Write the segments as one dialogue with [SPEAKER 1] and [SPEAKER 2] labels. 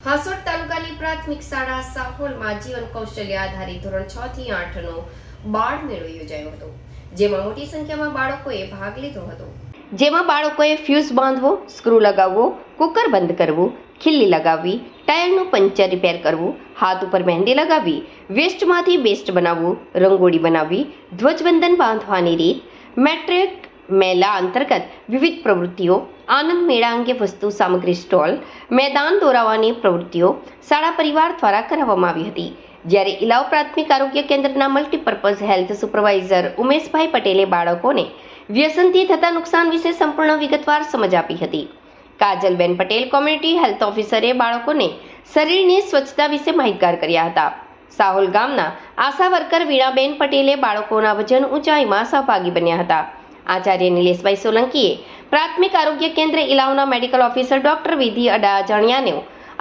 [SPEAKER 1] હાસોટ તાલુકાની પ્રાથમિક શાળા સાહોલમાં જીવન કૌશલ્ય આધારિત ધોરણ 6 થી 8 નો બાળ મેળો યોજાયો હતો, જેમાં મોટી સંખ્યામાં બાળકોએ ભાગ લીધો હતો। જેમાં બાળકોએ ફ્યુઝ બાંધવો, સ્ક્રૂ લગાવવો, કુકર બંધ કરવું, ખીલ્લી લગાવવી, ટાયરનું પંચર રિપેર કરવું, હાથ ઉપર મહેંદી લગાવવી, વેસ્ટમાંથી બેસ્ટ બનાવવું, રંગોળી બનાવવી, ધ્વજવંદન બાંધવાની રીત, મેટ્રિક મેલા અંતર્ગત વિવિધ પ્રવૃત્તિઓ, આનંદ મેળા અંગે વસ્તુ સામગ્રી સ્ટોલ, મેદાન દોરાવવાની પ્રવૃત્તિઓ શાળા પરિવાર દ્વારા કરાવવામાં આવી હતી। જ્યારે ઇલાવ પ્રાથમિક આરોગ્ય કેન્દ્રના મલ્ટીપર્પઝ હેલ્થ સુપરવાઇઝર ઉમેશભાઈ પટેલે બાળકોને વ્યસનથી થતા નુકસાન વિશે સંપૂર્ણ વિગતવાર સમજ આપી હતી। કાજલબેન પટેલ કોમ્યુનિટી હેલ્થ ઓફિસરે બાળકોને શરીરની સ્વચ્છતા વિશે માહિતગાર કર્યા હતા। સાહોલ ગામના આશા વર્કર વીણાબેન પટેલે બાળકોના વજન ઊંચાઈમાં સહભાગી બન્યા હતા। આચાર્ય નિલેશભાઈ સોલંકીએ પ્રાથમિક આરોગ્ય કેન્દ્ર ઇલાવના મેડિકલ ઓફિસર ડોક્ટર વિધિ અડાજણિયાનો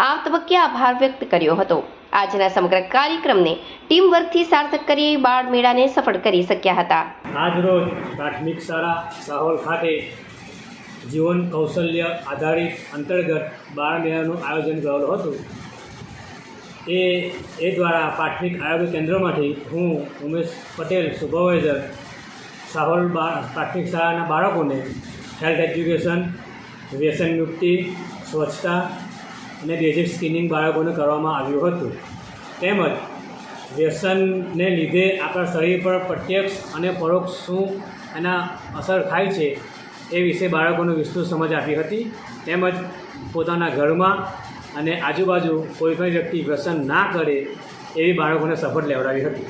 [SPEAKER 1] આ તબક્કે આભાર વ્યક્ત કર્યો હતો। આજના સમગ્ર કાર્યક્રમને ટીમ વર્કથી સાર્થક કરી બાળ મેળાને સફળ કરી શક્યા હતા।
[SPEAKER 2] આજરોજ પ્રાથમિક શાળા સાહોલ ખાતે જીવન કૌશલ્ય આધારિત અંતર્ગત બાળ મેળાનું આયોજન કરેલું હતું। એ દ્વારા પ્રાથમિક આરોગ્ય કેન્દ્રમાંથી હું ઉમેશ પટેલ સુપરવાઇઝર સાહોલ પ્રાથમિક શાળાના બાળકોને હેલ્થ એજ્યુકેશન, વ્યસન મુક્તિ, સ્વચ્છતા અને બેઝિક સ્ક્રીનિંગ બાળકોને કરવામાં આવ્યું હતું। તેમજ વ્યસનને લીધે આપણા શરીર પર પ્રત્યક્ષ અને પરોક્ષ શું એના અસર થાય છે એ વિશે બાળકોને વિસ્તૃત સમજ આપી હતી। તેમજ પોતાના ઘરમાં અને આજુબાજુ કોઈ પણ વ્યક્તિ વ્યસન ના કરે એવી બાળકોને શપથ લેવડાવી હતી।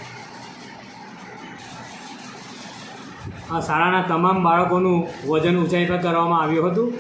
[SPEAKER 2] આ શાળાના તમામ બાળકોનું વજન ઊંચાઈ પર કરવામાં આવ્યું હતું।